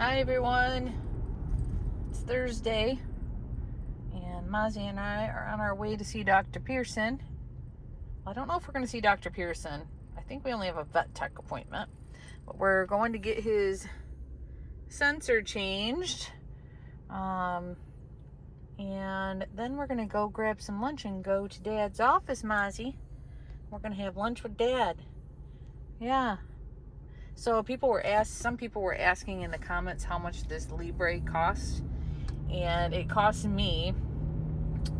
Hi everyone, it's Thursday and Mozzie and I are on our way to see Dr. Pearson. I don't know if we're going to see Dr. Pearson. I think we only have a vet tech appointment, but we're going to get his sensor changed, and then we're going to go grab some lunch and go to Dad's office. Mozzie, we're going to have lunch with Dad. Yeah. So some people were asking in the comments how much this Libre costs, and it cost me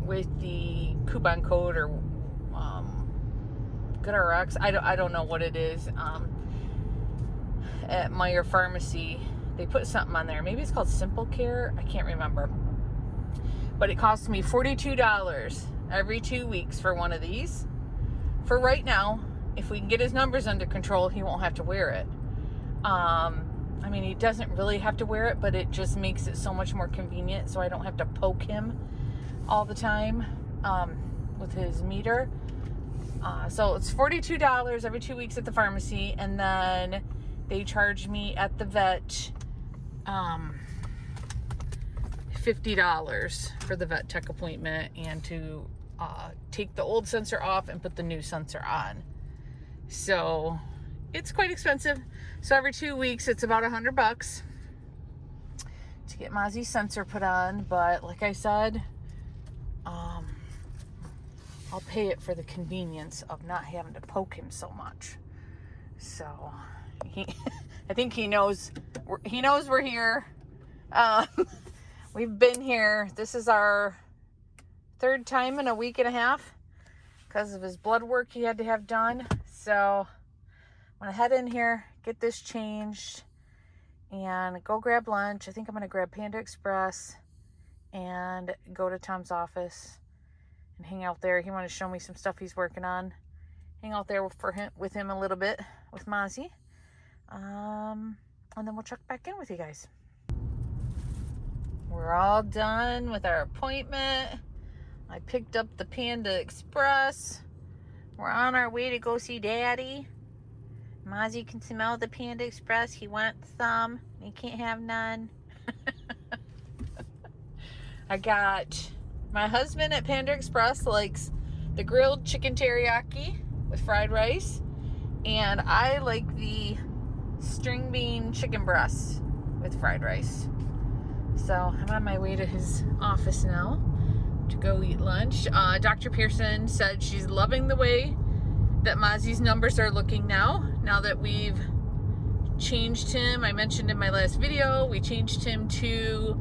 with the coupon code or GoodRx. I don't know what it is. At Meyer Pharmacy, they put something on there. Maybe it's called Simple Care. I can't remember. But it cost me $42 every 2 weeks for one of these. For right now, if we can get his numbers under control, he won't have to wear it. I mean, he doesn't really have to wear it, but it just makes it so much more convenient so I don't have to poke him all the time with his meter. So it's $42 every 2 weeks at the pharmacy, and then they charge me at the vet $50 for the vet tech appointment and to take the old sensor off and put the new sensor on. So it's quite expensive. So every 2 weeks, it's about $100 to get Mozzie's sensor put on. But like I said, I'll pay it for the convenience of not having to poke him so much. So I think he knows we're here. We've been here. This is our third time in a week and a half because of his blood work he had to have done. So I'm going to head in here, get this changed, and go grab lunch. I think I'm going to grab Panda Express and go to Tom's office and hang out there. He wanted to show me some stuff he's working on. Hang out there with him a little bit with Mozzie. And then we'll check back in with you guys. We're all done with our appointment. I picked up the Panda Express. We're on our way to go see Daddy. Mozzie can smell the Panda Express. He wants some. He can't have none. I got my husband at Panda Express likes the grilled chicken teriyaki with fried rice, and I like the string bean chicken breast with fried rice. So I'm on my way to his office now to go eat lunch. Dr. Pearson said she's loving the way that Mozzie's numbers are looking now that we've changed him. I mentioned in my last video, we changed him to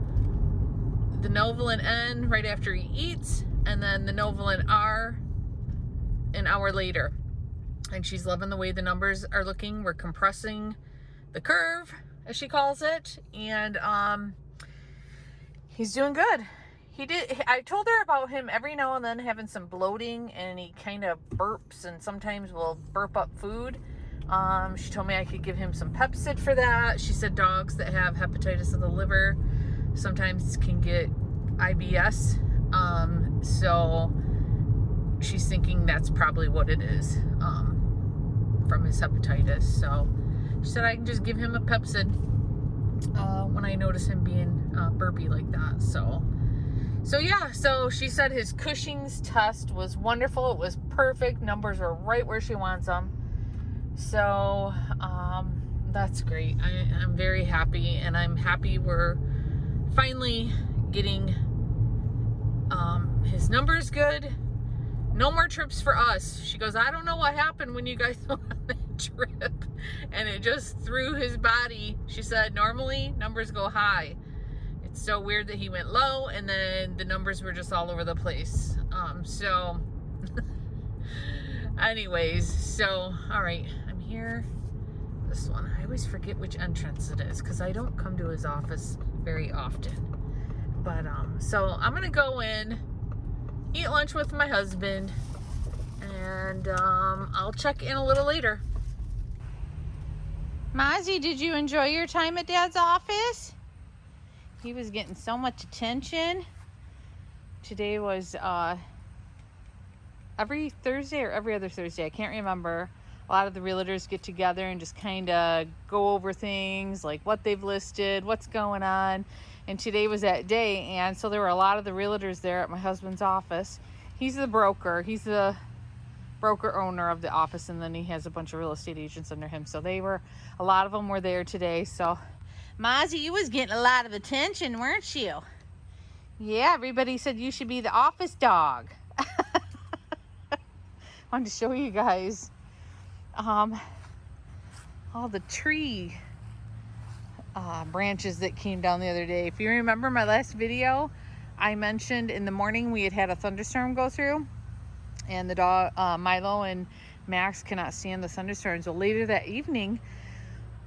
the Novolin N right after he eats, and then the Novolin R an hour later. And she's loving the way the numbers are looking. We're compressing the curve, as she calls it, and he's doing good. I told her about him every now and then having some bloating, and he kind of burps and sometimes will burp up food. She told me I could give him some Pepcid for that. She said dogs that have hepatitis of the liver sometimes can get IBS. So she's thinking that's probably what it is from his hepatitis. So she said I can just give him a Pepcid when I notice him being burpy like that. So yeah, so she said his Cushing's test was wonderful. It was perfect. Numbers were right where she wants them. So that's great. I'm very happy, and I'm happy we're finally getting his numbers good. No more trips for us. She goes, I don't know what happened when you guys went on that trip, and it just threw his body. She said normally numbers go high. It's so weird that he went low, and then the numbers were just all over the place. So anyways, so all right, I'm here. This one, I always forget which entrance it is because I don't come to his office very often. But so I'm gonna go in, eat lunch with my husband, and I'll check in a little later. Mozzie, did you enjoy your time at Dad's office? He was getting so much attention. Today was every Thursday or every other Thursday, I can't remember. a lot of the realtors get together and just kind of go over things like what they've listed, what's going on. And today was that day, and so there were a lot of the realtors there at my husband's office. He's the broker. He's the broker owner of the office, and then he has a bunch of real estate agents under him. So a lot of them were there today. So Mozzie, you was getting a lot of attention, weren't you? Yeah, everybody said you should be the office dog. I wanted to show you guys all the tree branches that came down the other day. If you remember my last video, I mentioned in the morning we had a thunderstorm go through, and the dog Milo and Max cannot stand the thunderstorms. Well, later that evening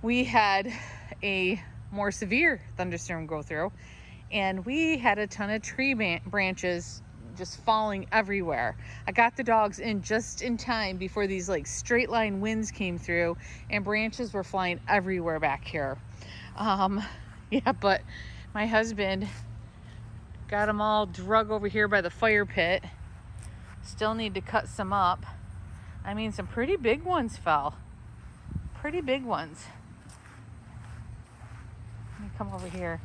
we had a more severe thunderstorm go through, and we had a ton of tree branches just falling everywhere. I got the dogs in just in time before these like straight line winds came through, and branches were flying everywhere back here. Yeah, but my husband got them all drug over here by the fire pit. Still need to cut some up. I mean, some pretty big ones fell. Pretty big ones. Let me come over here.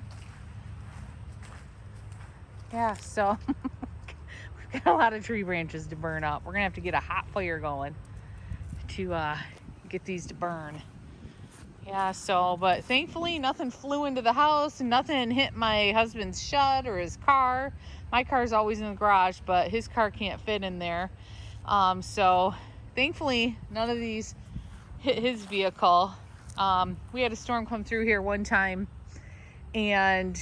Yeah, so we've got a lot of tree branches to burn up. We're gonna have to get a hot fire going to get these to burn. Yeah, so, but thankfully nothing flew into the house and nothing hit my husband's shed or his car. My car is always in the garage, but his car can't fit in there. So thankfully none of these hit his vehicle. We had a storm come through here one time, and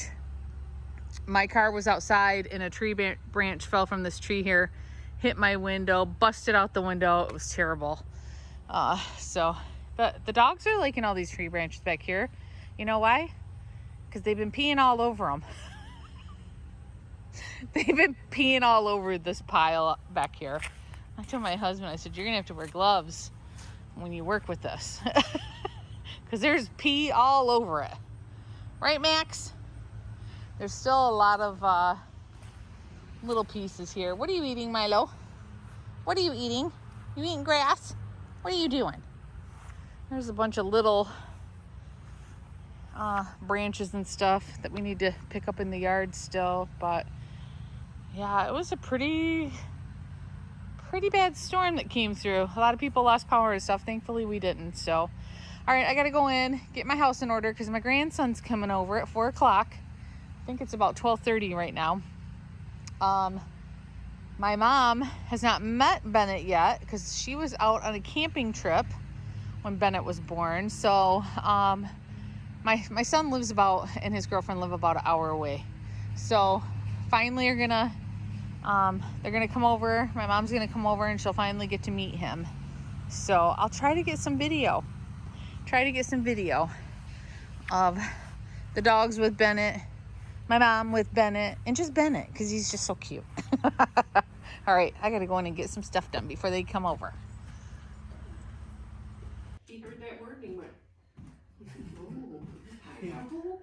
my car was outside and a tree branch fell from this tree here, hit my window, busted out the window. It was terrible. But the dogs are liking all these tree branches back here. You know why? Because they've been peeing all over them. They've been peeing all over this pile back here. I told my husband, I said, you're going to have to wear gloves when you work with this. Because there's pee all over it. Right, Max? There's still a lot of little pieces here. What are you eating, Milo? What are you eating? You eating grass? What are you doing? There's a bunch of little branches and stuff that we need to pick up in the yard still. But yeah, it was a pretty bad storm that came through. A lot of people lost power and stuff. Thankfully we didn't. So, all right, I got to go in, get my house in order because my grandson's coming over at 4 o'clock. I think it's about 12:30 right now. My mom has not met Bennett yet because she was out on a camping trip when Bennett was born. So my son lives and his girlfriend live about an hour away. So finally they're gonna come over. My mom's gonna come over and she'll finally get to meet him. So I'll try to get some video. Of the dogs with Bennett, my mom with Bennett, and just Bennett because he's just so cute. All right, I gotta go in and get some stuff done before they come over. He heard that word and he went, oh, pineapple?